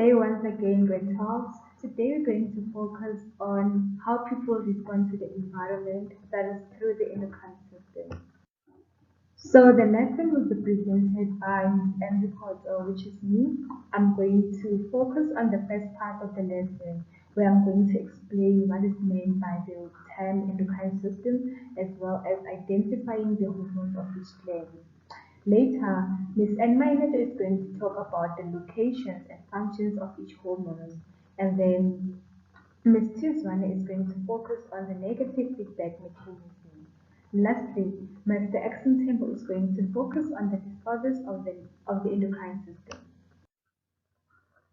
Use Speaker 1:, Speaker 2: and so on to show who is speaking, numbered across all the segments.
Speaker 1: day once again, grade 12. Today we're going to focus on how people respond to the environment, that is through the endocrine system. So the lesson will be presented by Ms. Endocrine, which is me. I'm going to focus on the first part of the lesson where I'm going to explain what is meant by the term endocrine system as well as identifying the hormones of each gland. Later, Ms. Enminer is going to talk about the locations and functions of each hormone, and then Ms. Tizwane is going to focus on the negative feedback mechanism. Lastly, Mr. Exon Temple is going to focus on the disorders of the endocrine system.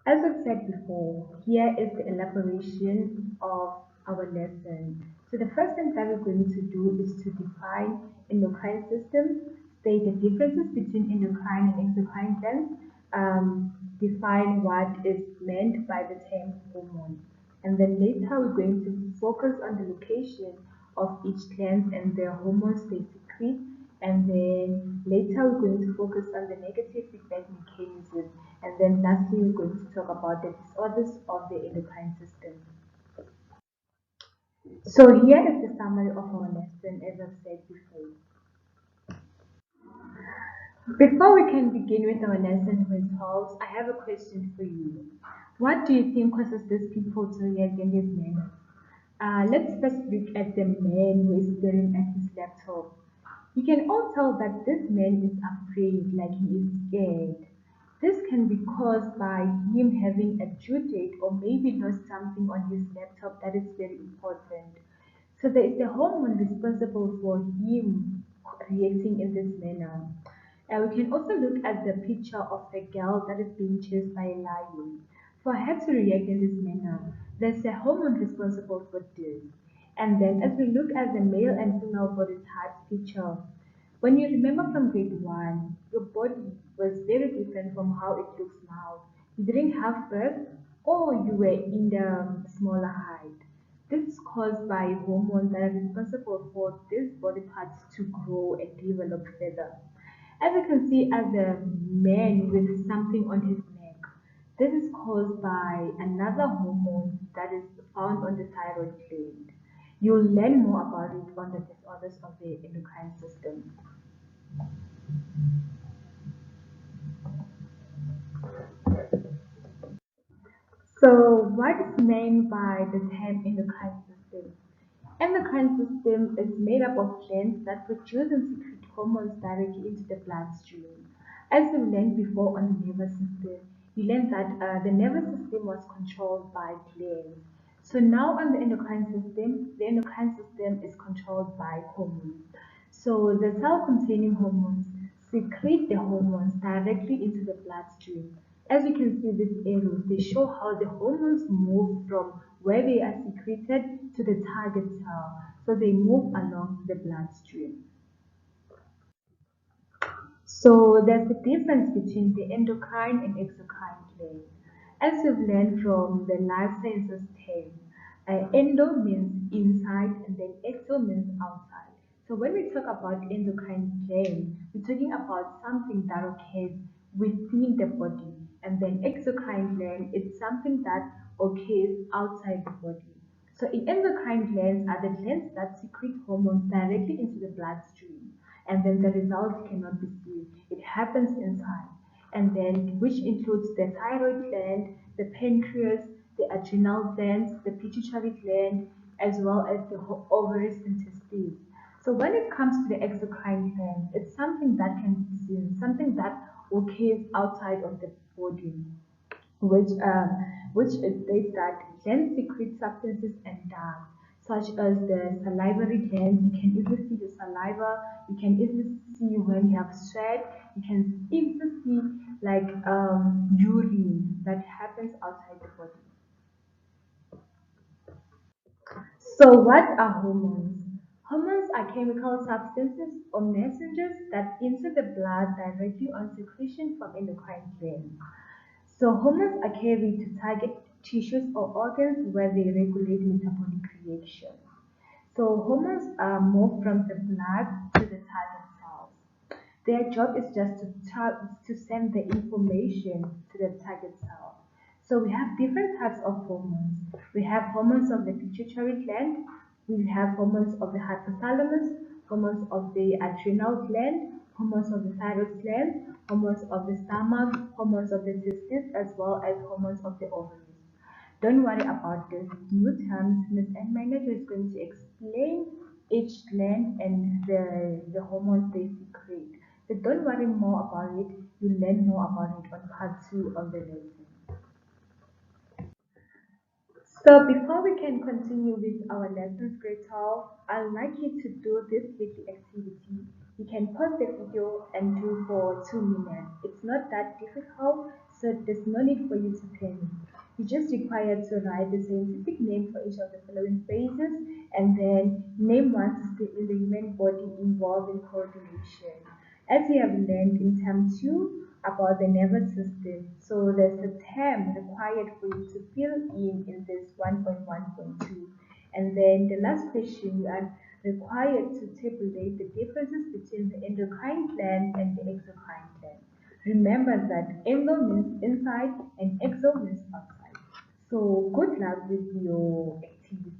Speaker 1: As I said before, here is the elaboration of our lesson. So the first thing that we're going to do is to define endocrine system, state the differences between endocrine and exocrine glands, define what is meant by the term hormone. And then later we're going to focus on the location of each gland and their hormones they secrete, and then later we're going to focus on the negative feedback mechanism, and then lastly we're going to talk about the disorders of the endocrine system. So here is the summary of our lesson as I've said before. Before we can begin with our lesson results, I have a question for you. What do you think causes these people to react in this manner? Let's first look at the man who is staring at his laptop. You can all tell that this man is afraid, like he is scared. This can be caused by him having a due date or maybe lost something on his laptop that is very important. So there is a hormone responsible for him reacting in this manner. We can also look at the picture of a girl that is being chased by a lion. For her to react in this manner, there's a hormone responsible for this. And then as we look at the male and female body types picture, when you remember from grade 1, your body was very different from how it looks now. You didn't have birth or you were in the smaller height. This is caused by hormones that are responsible for these body parts to grow and develop further. As you can see as a man with something on his neck, this is caused by another hormone that is found on the thyroid gland. You'll learn more about it on the disorders of the endocrine system. So, what is meant by the term endocrine system? Endocrine system is made up of glands that produce and secrete hormones directly into the bloodstream. As we learned before on the nervous system, we learned that the nervous system was controlled by glands. So now on the endocrine system is controlled by hormones. So the cell-containing hormones secrete the hormones directly into the bloodstream. As you can see these arrows, they show how the hormones move from where they are secreted to the target cell. So they move along the bloodstream. So there's a difference between the endocrine and exocrine gland. As you've learned from the life sciences term, endo means inside and then exo means outside. So when we talk about endocrine gland, we're talking about something that occurs within the body, and then exocrine gland is something that occurs outside the body. So in endocrine glands are the glands that secrete hormones directly into the bloodstream, and then the result cannot be seen. It happens inside, and then which includes the thyroid gland, the pancreas, the adrenal glands, the pituitary gland, as well as the ovaries and testes. So when it comes to the exocrine gland, it's something that can be seen, something that occurs outside of the body, which which states that glands secrete substances and dyes, such as the salivary glands. You can easily see the saliva. You can easily see when you have sweat. You can easily see like urine that happens outside the body. So what are hormones? Hormones are chemical substances or messengers that enter the blood directly on secretion from endocrine glands. So hormones are carried to target tissues or organs where they regulate metabolic reaction. So hormones are moved from the blood to the target cells. Their job is just to send the information to the target cell. So we have different types of hormones. We have hormones of the pituitary gland, we have hormones of the hypothalamus, hormones of the adrenal gland, hormones of the thyroid gland, hormones of the stomach, hormones of the testes, as well as hormones of the ovaries. Don't worry about this new terms. Ms. N Manager is going to explain each gland and the hormones they secrete. So don't worry more about it. You'll learn more about it on part 2 of the lesson. So before we can continue with our lessons, grade 12, I'd like you to do this little activity. You can pause the video and do for 2 minutes. It's not that difficult, so there's no need for you to panic. You're just required to write the scientific name for each of the following phases and then name one system in the human body involved in coordination. As we have learned in term 2 about the nervous system, so there's a term required for you to fill in this 1.1.2. And then the last question, you are required to tabulate the differences between the endocrine gland and the exocrine gland. Remember that endo means inside and exo means outside. So good luck with your activity.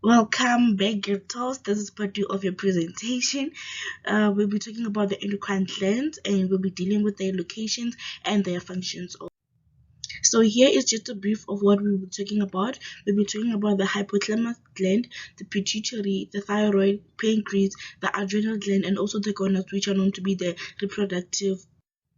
Speaker 2: Welcome back, girls. This is part 2 of your presentation. We'll be talking about the endocrine glands and we'll be dealing with their locations and their functions. So here is just a brief of what we'll be talking about. We'll be talking about the hypothalamus gland, the pituitary, the thyroid, pancreas, the adrenal gland, and also the gonads, which are known to be the reproductive.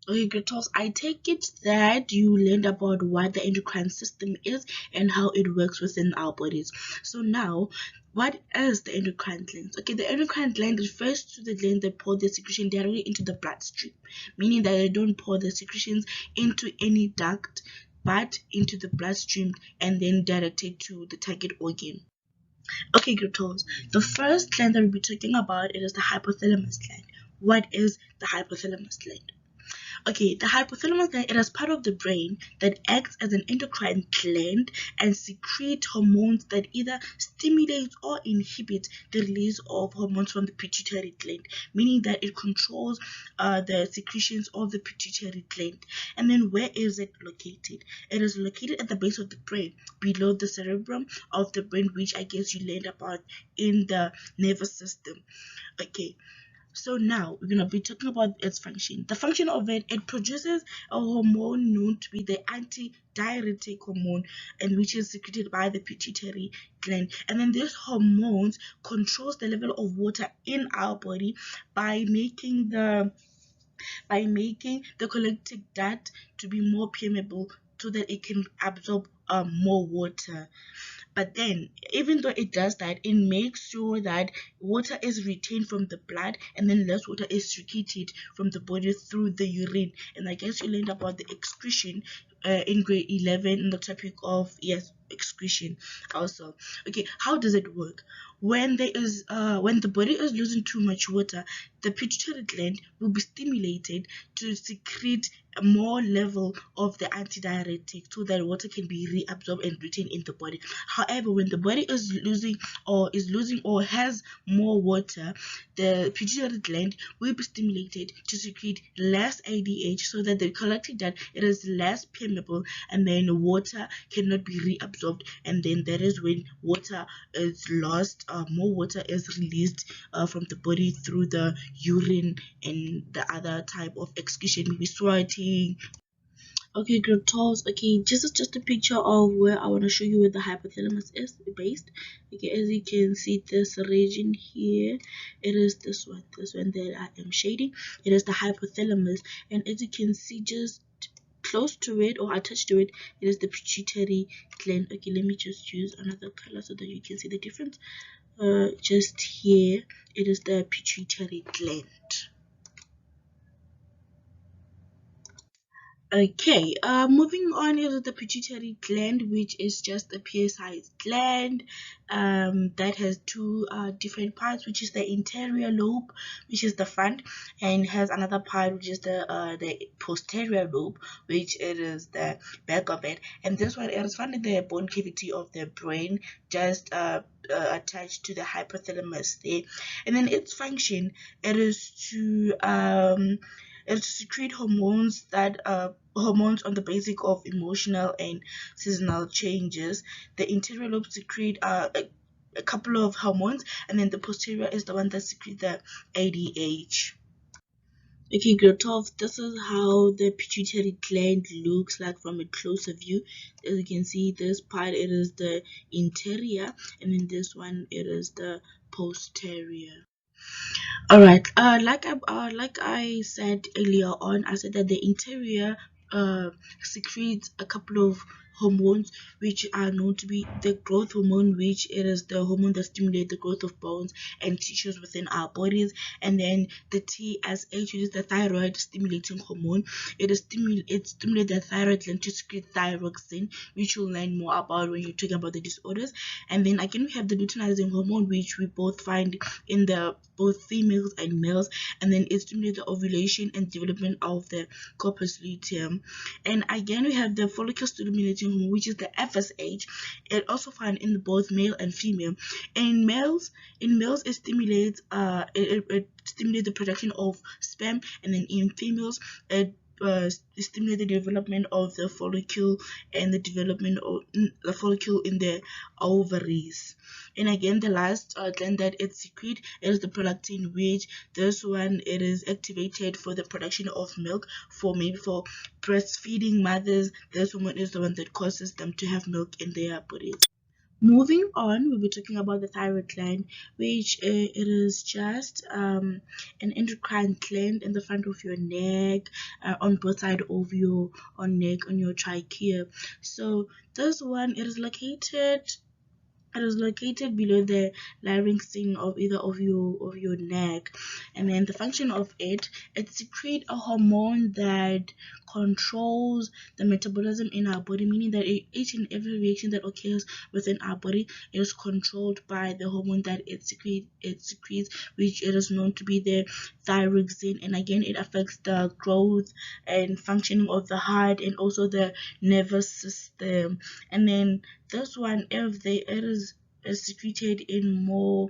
Speaker 2: Okay, Gretos, I take it that you learned about what the endocrine system is and how it works within our bodies. So now, what is the endocrine gland? Okay, the endocrine gland refers to the gland that pour the secretion directly into the bloodstream, meaning that they don't pour the secretions into any duct, but into the bloodstream and then directed to the target organ. Okay, Gretos, the first gland that we'll be talking about it is the hypothalamus gland. What is the hypothalamus gland? Okay, the hypothalamus gland, it is part of the brain that acts as an endocrine gland and secretes hormones that either stimulate or inhibit the release of hormones from the pituitary gland, meaning that it controls the secretions of the pituitary gland. And then where is it located? It is located at the base of the brain, below the cerebrum of the brain, which I guess you learned about in the nervous system. Okay, so now we're going to be talking about its function. The function of it produces a hormone known to be the antidiuretic hormone, and which is secreted by the pituitary gland. And then this hormones controls the level of water in our body by making the collecting duct to be more permeable so that it can absorb more water. But then, even though it does that, it makes sure that water is retained from the blood and then less water is secreted from the body through the urine. And I guess you learned about the excretion in grade 11 in the topic of, yes, excretion also. Okay, how does it work? When the body is losing too much water, the pituitary gland will be stimulated to secrete a more level of the antidiuretic so that water can be reabsorbed and retained in the body. However, when the body is losing or has more water, the pituitary gland will be stimulated to secrete less ADH so that the collected that it is less permeable and then water cannot be reabsorbed, and then that is when water is lost, more water is released from the body through the urine and the other type of excretion, maybe sweating. Okay, group 12. Okay, this is just a picture of where I want to show you where the hypothalamus is based. Okay, as you can see, this region here, it is this one that I am shading. It is the hypothalamus, and as you can see, just close to it or attached to it, it is the pituitary gland. Okay, let me just use another color so that you can see the difference. Just here, it is the pituitary gland. Okay, moving on is the pituitary gland, which is just a pear-sized gland that has two different parts, which is the interior lobe, which is the front, and has another part, which is the posterior lobe, which it is the back of it. And this one it is found in the bone cavity of the brain, just attached to the hypothalamus there. And then its function, it is to secrete hormones on the basis of emotional and seasonal changes. The interior lobe secrete a couple of hormones, and then the posterior is the one that secrete the ADH. Okay, girl 12, this is how the pituitary gland looks like from a closer view. As you can see, this part it is the interior, and then this one it is the posterior. All right. Like I said earlier on, I said that the interior secretes a couple of hormones which are known to be the growth hormone, which it is the hormone that stimulates the growth of bones and tissues within our bodies, and then the TSH, which is the thyroid stimulating hormone. It stimulates the thyroid gland to secrete thyroxine, which you'll learn more about when you're talking about the disorders. And then again we have the luteinizing hormone, which we both find in the both females and males, and then it stimulates the ovulation and development of the corpus luteum. And again we have the follicle stimulating hormone, which is the FSH. It also found in both male and female. In males it stimulates it stimulates the production of sperm, and then in females it stimulate the development of the follicle and the development of the follicle in the ovaries. And again, the last gland that it secrete is the prolactin, which this one it is activated for the production of milk for breastfeeding mothers. This woman is the one that causes them to have milk in their bodies. Moving on, we'll be talking about the thyroid gland, which it is just an endocrine gland in the front of your neck, on both sides of your on neck, on your trachea. So this one it is located below the larynxine of either of your neck, and then the function of it secretes a hormone that controls the metabolism in our body, meaning that each and every reaction that occurs within our body is controlled by the hormone that it secretes, which it is known to be the thyroxine. And again, it affects the growth and functioning of the heart and also the nervous system. And then this one, if it is secreted in more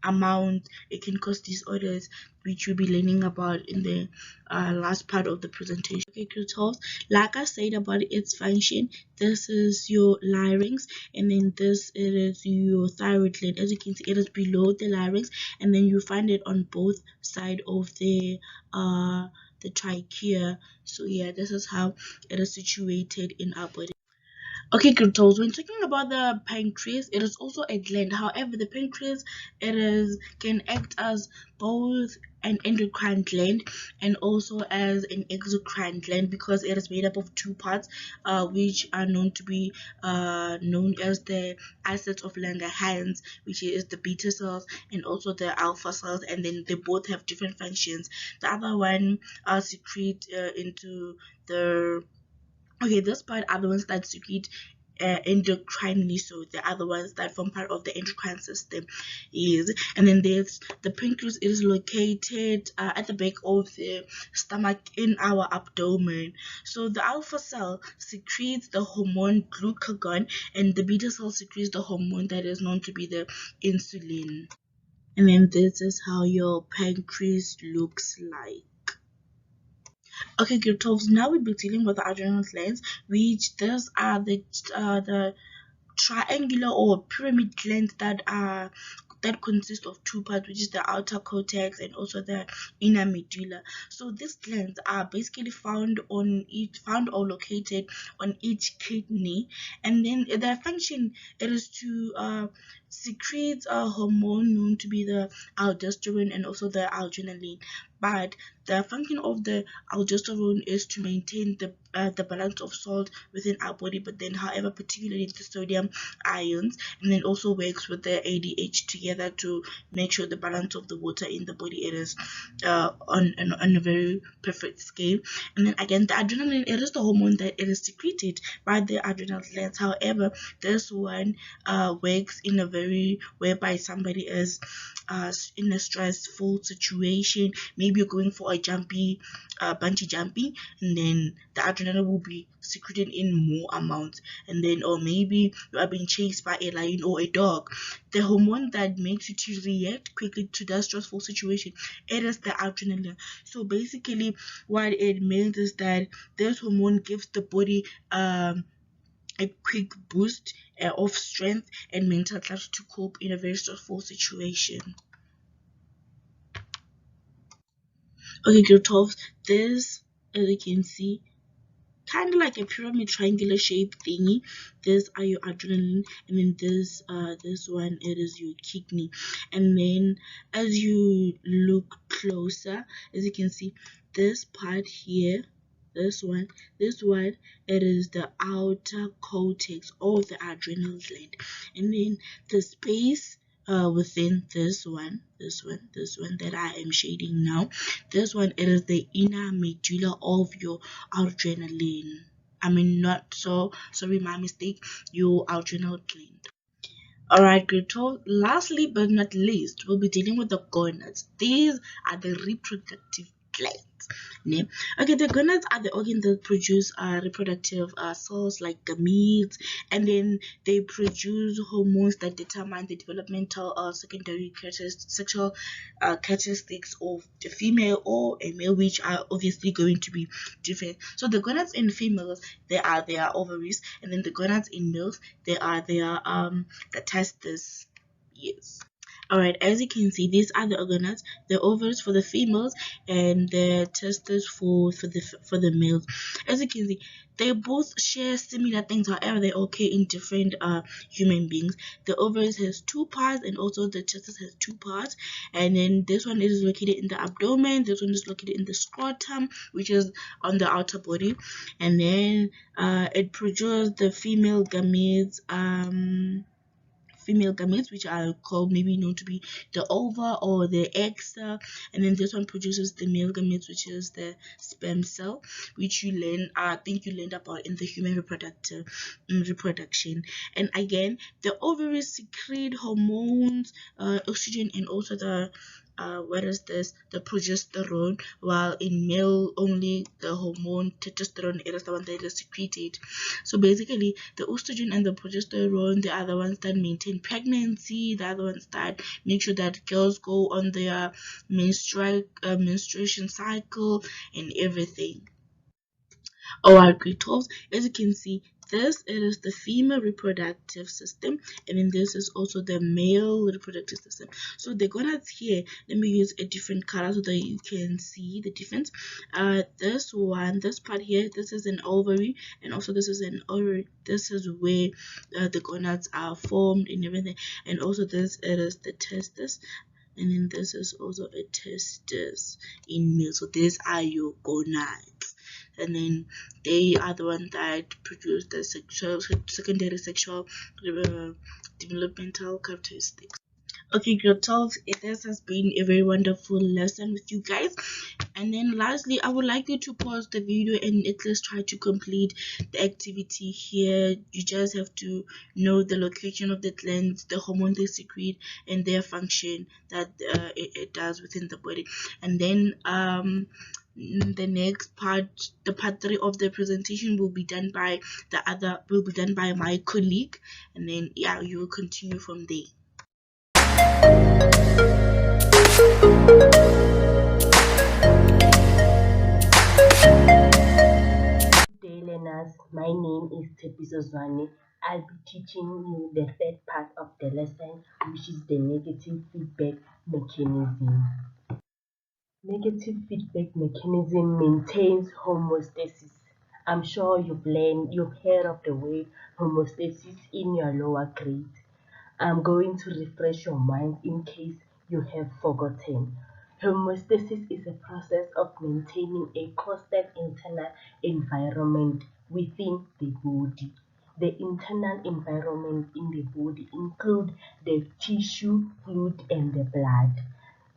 Speaker 2: amount, it can cause disorders, which we'll be learning about in the last part of the presentation. Okay, crystals, like I said about its function, this is your larynx, and then this it is your thyroid gland. As you can see, it is below the larynx, and then you find it on both sides of the trachea. So yeah, this is how it is situated in our body. Okay, Kirtos, when talking about the pancreas, it is also a gland. However, the pancreas can act as both an endocrine gland and also as an exocrine gland, because it is made up of two parts, which are known to be known as the acids of Langerhans, which is the beta cells and also the alpha cells, and then they both have different functions. The other one secrete into the Okay, this part are the ones that secrete endocrinely, so the other ones that form part of the endocrine system is. And then there's the pancreas is located at the back of the stomach in our abdomen. So the alpha cell secretes the hormone glucagon, and the beta cell secretes the hormone that is known to be the insulin. And then this is how your pancreas looks like. Okay, Kirtovs, now we'll be dealing with the adrenal glands, which these are the triangular or pyramid glands that consist of two parts, which is the outer cortex and also the inner medulla. So these glands are basically found or located on each kidney, and then their function it is to secretes a hormone known to be the aldosterone and also the adrenaline. But the function of the aldosterone is to maintain the balance of salt within our body, but then, however, particularly the sodium ions, and then also works with the ADH together to make sure the balance of the water in the body it is on a very perfect scale. And then again, the adrenaline, it is the hormone that it is secreted by the adrenal glands. However, this one works in a very whereby somebody is in a stressful situation. Maybe you're going for a bungee jumping, and then the adrenaline will be secreted in more amounts. And then, or maybe you are being chased by a lion or a dog. The hormone that makes you to react quickly to that stressful situation, it is the adrenaline. So basically, what it means is that this hormone gives the body a quick boost of strength and mental clarity to cope in a very stressful situation. Okay, grade 12, this, as you can see, kind of like a pyramid triangular shape thingy. These are your adrenaline, and then this one, it is your kidney. And then as you look closer, as you can see, this part here, this one, it is the outer cortex of the adrenal gland. And then the space within this one that I am shading now, this one, it is the inner medulla of your adrenaline. I mean, not so sorry, my mistake, your adrenal gland. Alright, grade 12. Lastly but not least, we'll be dealing with the gonads. These are the reproductive glands. Yeah. Okay, the gonads are the organs that produce reproductive cells like gametes, and then they produce hormones that determine the developmental secondary sexual characteristics of the female or a male, which are obviously going to be different. So the gonads in females, they are their ovaries, and then the gonads in males, they are their the testes. Yes. Alright, as you can see, these are the organelles, the ovaries for the females and the testes for the males. As you can see, they both share similar things, however, they occur in different human beings. The ovaries has two parts, and also the testes has two parts. And then this one is located in the abdomen, this one is located in the scrotum, which is on the outer body. And then it produces the female gametes, which are called, maybe known to be the ova or the egg cell. And then this one produces the male gametes, which is the sperm cell, which I think you learned about in the human reproduction. And again, the ovaries secrete hormones, estrogen, and also what is this, the progesterone, while in male only the hormone testosterone is the one that is secreted. So basically, the estrogen and the progesterone, they are the ones that maintain pregnancy, they are the ones that make sure that girls go on their menstruation cycle and everything. Alright, grade 12, as you can see, this, it is the female reproductive system, and then this is also the male reproductive system. So the gonads here, let me use a different color so that you can see the difference. This part here, this is an ovary, and also this is an ovary. This is where the gonads are formed and everything. And also this, it is the testis, and then this is also a testis in male. So these are your gonads, and then they are the ones that produce the secondary sexual developmental characteristics. Okay, grade 12, this has been a very wonderful lesson with you guys. And then lastly, I would like you to pause the video and at least try to complete the activity here. You just have to know the location of the glands, the hormone they secrete, and their function that it does within the body. And then the next part, the part 3 of the presentation, will be done by my colleague, and then yeah, you will continue from there.
Speaker 3: Good day, learners. My name is Tepiso Zwane. I'll be teaching you the third part of the lesson, which is the negative feedback mechanism. Negative feedback mechanism maintains homeostasis. I'm sure you've heard of the word homeostasis in your lower grade. I'm going to refresh your mind in case you have forgotten. Homeostasis is a process of maintaining a constant internal environment within the body. The internal environment in the body include the tissue, fluid, and the blood.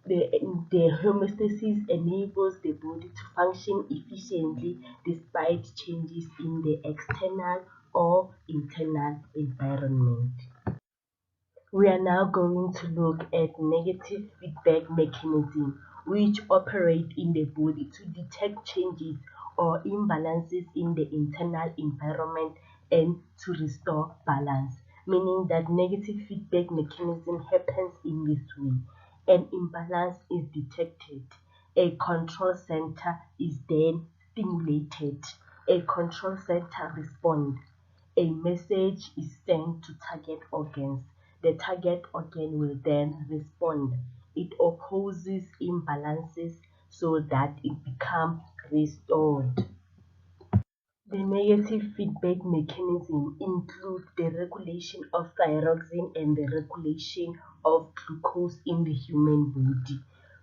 Speaker 3: The homeostasis enables the body to function efficiently despite changes in the external or internal environment. We are now going to look at negative feedback mechanisms which operate in the body to detect changes or imbalances in the internal environment and to restore balance. Meaning that negative feedback mechanism happens in this way. An imbalance is detected. A control center is then stimulated. A control center responds. A message is sent to target organs. The target organ will then respond. It opposes imbalances so that it becomes restored. The negative feedback mechanism include the regulation of thyroxine and the regulation of glucose in the human body.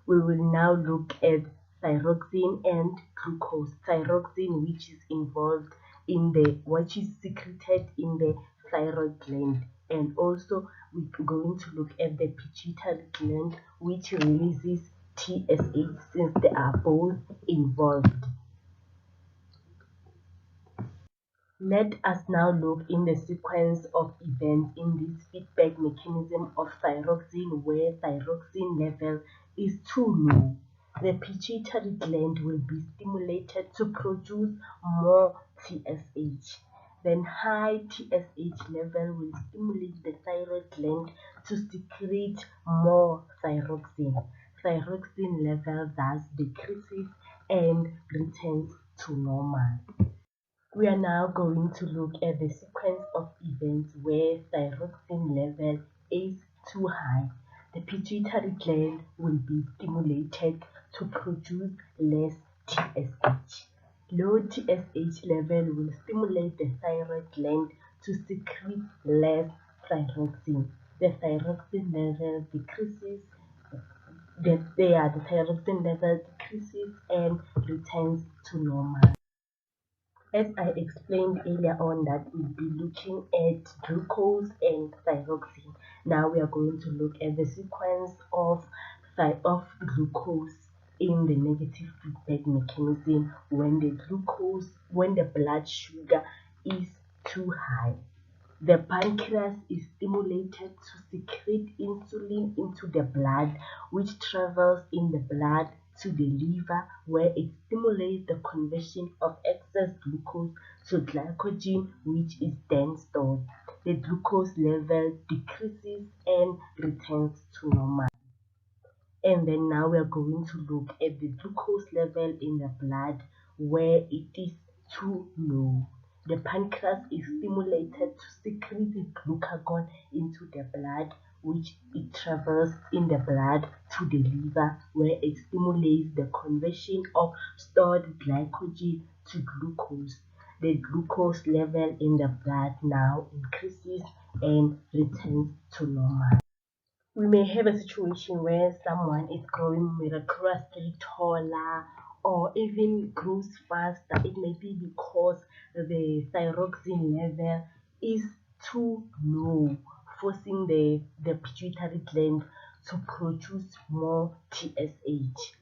Speaker 3: We will now look at thyroxine and glucose. Thyroxine, which is involved in which is secreted in the thyroid gland, and also we're going to look at the pituitary gland, which releases TSH since they are both involved. Let us now look in the sequence of events in this feedback mechanism of thyroxine where thyroxine level is too low. The pituitary gland will be stimulated to produce more TSH. Then high TSH level will stimulate the thyroid gland to secrete more thyroxine. Thyroxine level thus decreases and returns to normal. We are now going to look at the sequence of events where thyroxine level is too high. The pituitary gland will be stimulated to produce less TSH. Low TSH level will stimulate the thyroid gland to secrete less thyroxine. The thyroxine level decreases the thyroxine level decreases and returns to normal. As I explained earlier on that we'll be looking at glucose and thyroxine. Now we are going to look at the sequence of glucose in the negative feedback mechanism when the blood sugar is too high. The pancreas is stimulated to secrete insulin into the blood, which travels in the blood to the liver, where it stimulates the conversion of excess glucose to glycogen, which is then stored. The glucose level decreases and returns to normal. And then now we are going to look at the glucose level in the blood where it is too low. The pancreas is stimulated to secrete the glucagon into the blood, which it travels in the blood to the liver, where it stimulates the conversion of stored glycogen to glucose. The glucose level in the blood now increases and returns to normal. We may have a situation where someone is growing miraculously taller or even grows faster. It may be because the thyroxine level is too low, forcing the pituitary gland to produce more TSH.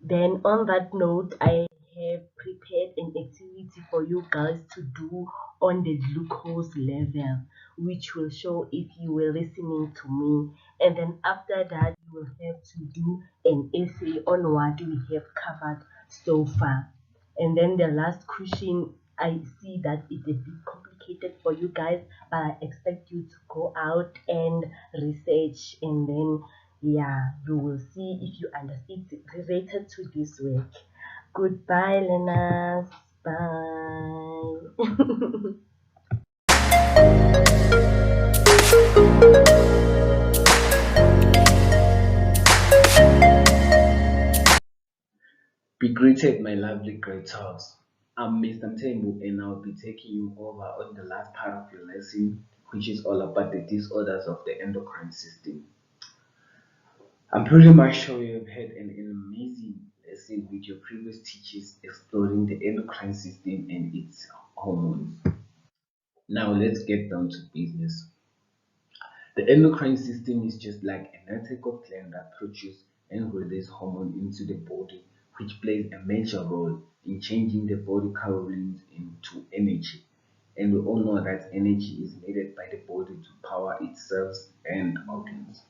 Speaker 3: Then on that note, I have prepared an activity for you guys to do on the glucose level, which will show if you were listening to me. And then after that, you will have to do an essay on what we have covered so far. And then the last question, I see that it's a bit complicated for you guys, but I expect you to go out and research, and then yeah, you will see if you understand it related to this work. Goodbye, learners. Bye.
Speaker 4: Be greeted, my lovely great house. I'm Mr. Mtembu, and I'll be taking you over on the last part of your lesson which is all about the disorders of the endocrine system. I'm pretty much sure you've had an amazing lesson with your previous teachers exploring the endocrine system and its hormones. Now let's get down to business. The endocrine system is just like a network of glands that produce and release hormone into the body, which plays a major role in changing the body calories into energy. And we all know that energy is needed by the body to power its cells and organs.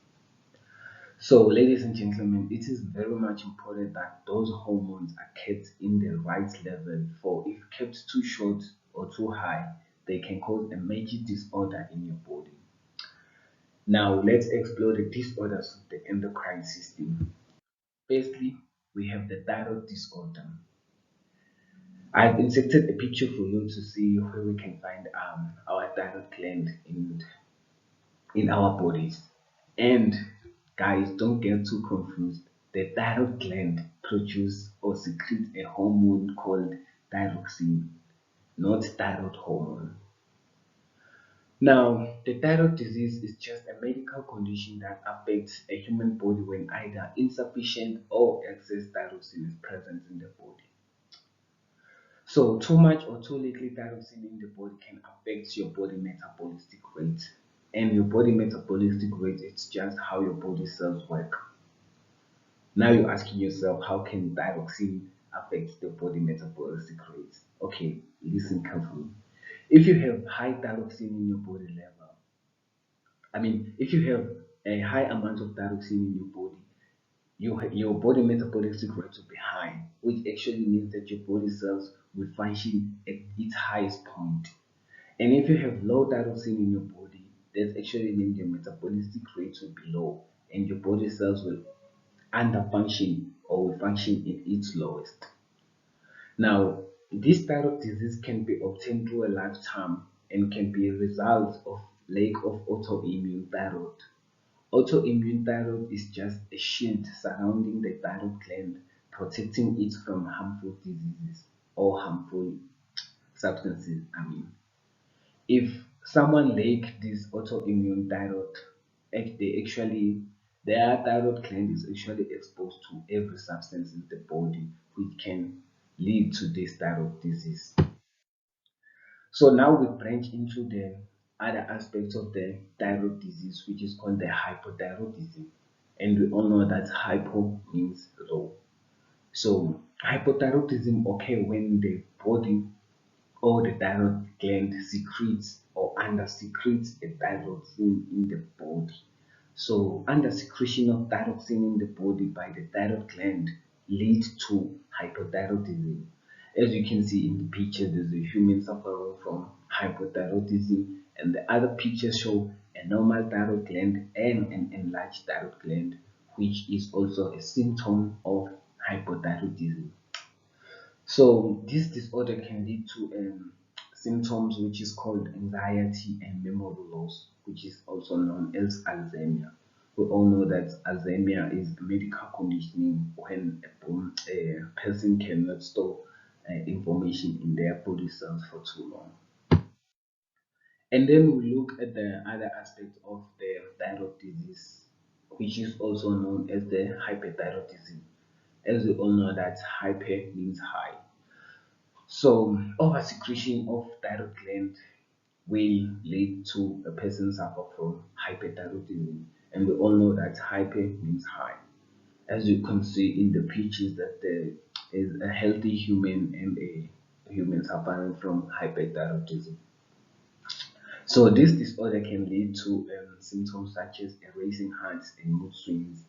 Speaker 4: So, ladies and gentlemen, it is very much important that those hormones are kept in the right level, for if kept too short or too high, they can cause a major disorder in your body. Now, let's explore the disorders of the endocrine system. Firstly, we have the thyroid disorder. I've inserted a picture for you to see where we can find our thyroid gland in our bodies. And guys, don't get too confused. The thyroid gland produces or secretes a hormone called thyroxine, not thyroid hormone. Now, the thyroid disease is just a medical condition that affects a human body when either insufficient or excess thyroxine is present in the body. So, too much or too little thyroxine in the body can affect your body metabolic rate. And your body metabolic rate is just how your body cells work. Now you're asking yourself, how can thyroxine affect the body metabolic rate? Okay, listen carefully. If you have high thyroxine in your body level, if you have a high amount of thyroxine in your body, your body metabolic rate will be high, which actually means that your body cells will function at its highest point. And if you have low thyroxine in your body, that actually means your metabolic rate will be low and your body cells will underfunction or will function at its lowest. Now, this thyroid disease can be obtained through a lifetime and can be a result of lack of autoimmune thyroid. Autoimmune thyroid is just a shield surrounding the thyroid gland, protecting it from harmful diseases or harmful substances. If someone lack this autoimmune thyroid, they actually their thyroid gland is actually exposed to every substance in the body, which can lead to this thyroid disease. So now we branch into the other aspects of the thyroid disease, which is called the hypothyroidism. And we all know that hypo means low. So hypothyroidism occurs when the body or the thyroid gland secretes or under secretes a thyroxine in the body. So under secretion of thyroxine in the body by the thyroid gland leads to hypothyroidism. As you can see in the picture, there's a human suffering from hypothyroidism, and the other pictures show a normal thyroid gland and an enlarged thyroid gland, which is also a symptom of hypothyroidism. So this disorder can lead to symptoms which is called anxiety and memory loss, which is also known as Alzheimer. We all know that Alzheimer is a medical condition when a person cannot store information in their body cells for too long. And then we look at the other aspect of the thyroid disease, which is also known as the hyperthyroidism. As we all know that hyper means high. So oversecretion of thyroid gland will lead to a person suffer from hyperthyroidism, and we all know that hyper means high. As you can see in the pictures that there is a healthy human and a human suffering from hyperthyroidism. So this disorder can lead to symptoms such as a racing heart and mood swings.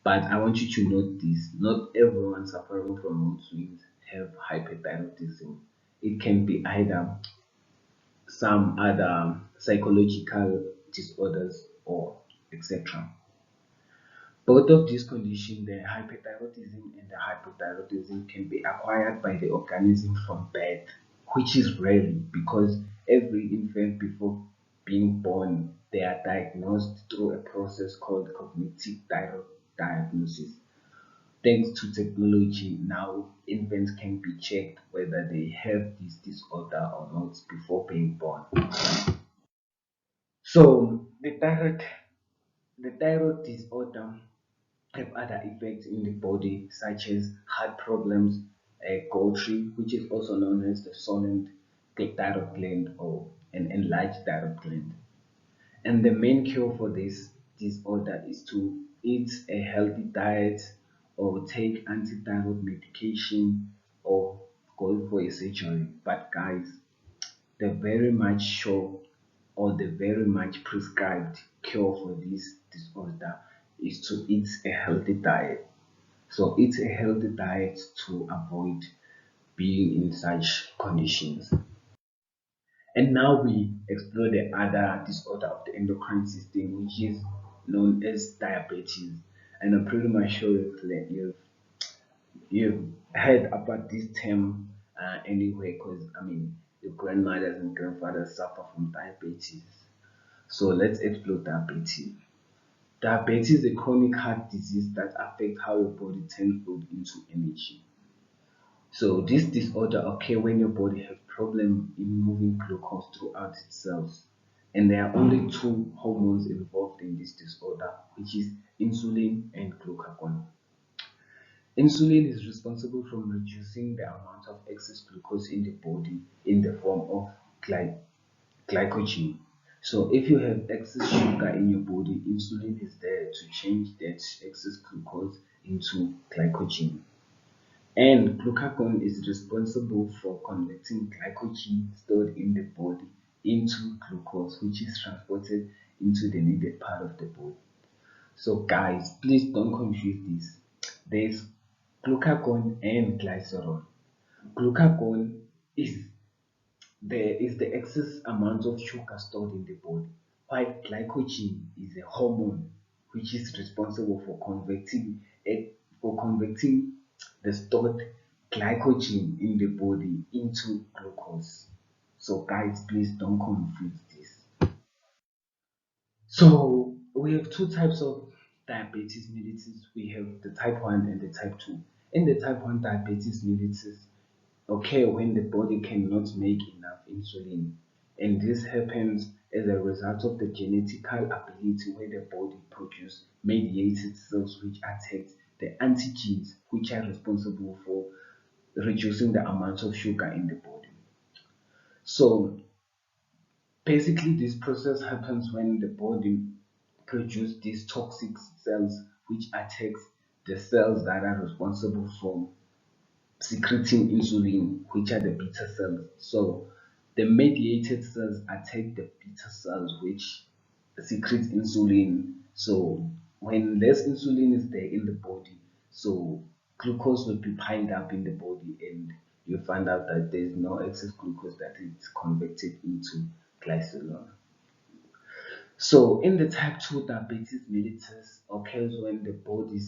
Speaker 4: But I want you to note this: not everyone suffering from mood swings have hyperthyroidism. It can be either some other psychological disorders or etc. Both of these conditions, the hyperthyroidism and the hypothyroidism, can be acquired by the organism from birth, which is rare because every infant before being born they are diagnosed through a process called cognitive thyroid diagnosis. Thanks to technology, now infants can be checked whether they have this disorder or not before being born. So the thyroid disorder have other effects in the body, such as heart problems, gouty, which is also known as the swollen thyroid gland or an enlarged thyroid gland. And the main cure for this disorder is to eat a healthy diet or take anti-thyroid medication or go for a surgery. But guys, the very much sure or the very much prescribed cure for this disorder is to eat a healthy diet. So eat a healthy diet to avoid being in such conditions. And now we explore the other disorder of the endocrine system, which is known as diabetes. And I'm pretty much sure you've heard about this term anyway, because I mean, your grandmothers and grandfathers suffer from diabetes. So let's explore diabetes. Diabetes is a chronic heart disease that affects how your body turns food into energy. So this disorder occurs when your body has problem in moving glucose throughout its cells. And there are only two hormones involved in this disorder, which is insulin and glucagon. Insulin is responsible for reducing the amount of excess glucose in the body in the form of glycogen. So if you have excess sugar in your body, insulin is there to change that excess glucose into glycogen. And glucagon is responsible for converting glycogen stored in the body into glucose, which is transported into the needed part of the body. So, guys, please don't confuse this. There's glucagon and glycerol. Glucagon is the excess amount of sugar stored in the body, while glycogen is a hormone which is responsible for converting the stored glycogen in the body into glucose. So guys, please don't confuse this. So we have two types of diabetes mellitus. We have the type 1 and the type 2. In the type 1 diabetes mellitus, occur when the body cannot make enough insulin, and this happens as a result of the genetical ability where the body produce mediated cells which attack the antigens which are responsible for reducing the amount of sugar in the body. So basically this process happens when the body produce these toxic cells which attacks the cells that are responsible for secreting insulin, which are the beta cells. So the mediated cells attack the beta cells, which secrete insulin. So when less insulin is there in the body, so glucose will be piled up in the body, and you find out that there's no excess glucose that is converted into glycerol. So in the type 2 diabetes mellitus occurs when the body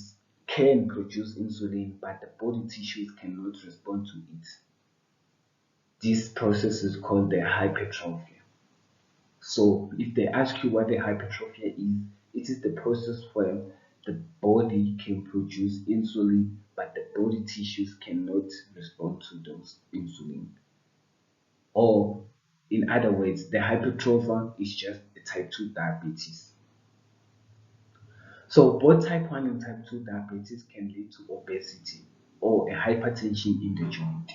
Speaker 4: can produce insulin, but the body tissues cannot respond to it. This process is called the hypertrophy. So if they ask you what the hypertrophy is, it is the process where the body can produce insulin, but the body tissues cannot respond to those insulin. Or in other words, the hypertrophy is just a type 2 diabetes. So both type 1 and type 2 diabetes can lead to obesity or a hypertension in the joint.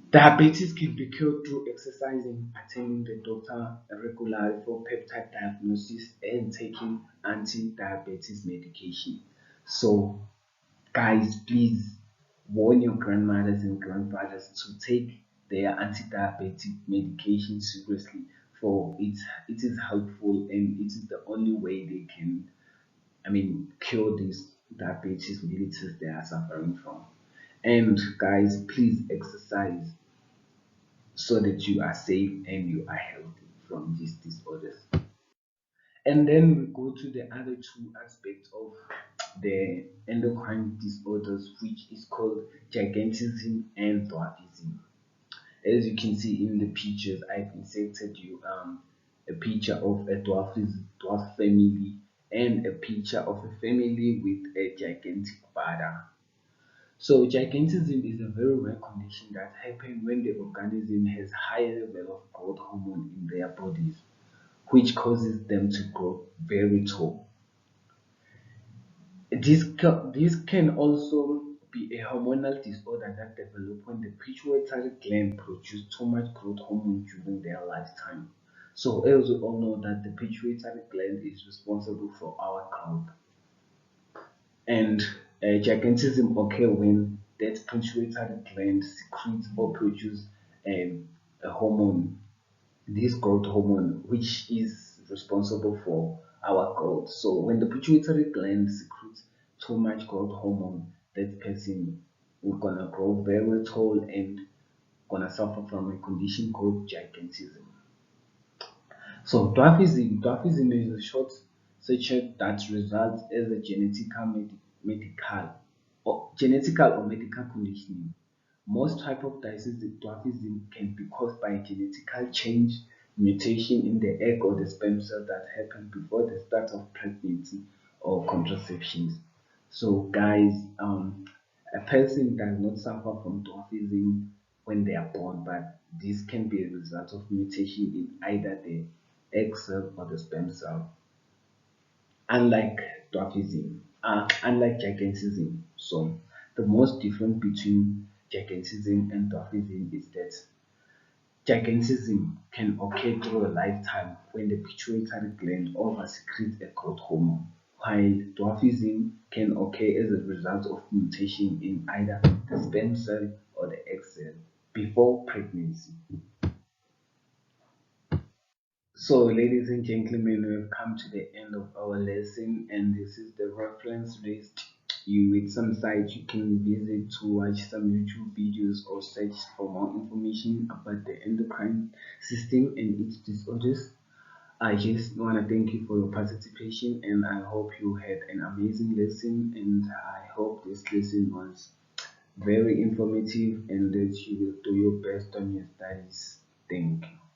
Speaker 4: Diabetes can be cured through exercising, attending the doctor regularly for peptide diagnosis, and taking anti-diabetes medication. So guys, please warn your grandmothers and grandfathers to take their anti-diabetic medication seriously, for it is helpful and it is the only way they can, I mean, cure this diabetes mellitus they are suffering from. And guys, please exercise so that you are safe and you are healthy from these disorders. And then we go to the other two aspects of the endocrine disorders, which is called gigantism and dwarfism. As you can see in the pictures, I've inserted you a picture of a dwarf family and a picture of a family with a gigantic father. So gigantism is a very rare condition that happens when the organism has higher level of growth hormone in their bodies, which causes them to grow very tall. This can also be a hormonal disorder that develops when the pituitary gland produces too much growth hormone during their lifetime. So as we all know that the pituitary gland is responsible for our growth, and gigantism occur when that pituitary gland secretes or produces a hormone, this growth hormone, which is responsible for our growth. So when the pituitary gland secretes too much growth hormone, that person will gonna grow very tall and gonna suffer from a condition called gigantism. So dwarfism is a short circuit that results as a genetical or medical conditioning. Most type of dwarfism can be caused by a genetical change, mutation in the egg or the sperm cell that happens before the start of pregnancy or contraceptions. So, guys, a person does not suffer from dwarfism when they are born, but this can be a result of mutation in either the egg cell or the sperm cell. Unlike gigantism. So the most difference between gigantism and dwarfism is that gigantism can occur through a lifetime when the pituitary gland oversecretes a growth hormone, while dwarfism can occur as a result of mutation in either the sperm cell or the egg cell before pregnancy. So, ladies and gentlemen, we've come to the end of our lesson, and this is the reference list. You with some sites you can visit to watch some YouTube videos or search for more information about the endocrine system and its disorders. I just want to thank you for your participation, and I hope you had an amazing lesson. And I hope this lesson was very informative and that you will do your best on your studies. Thank you.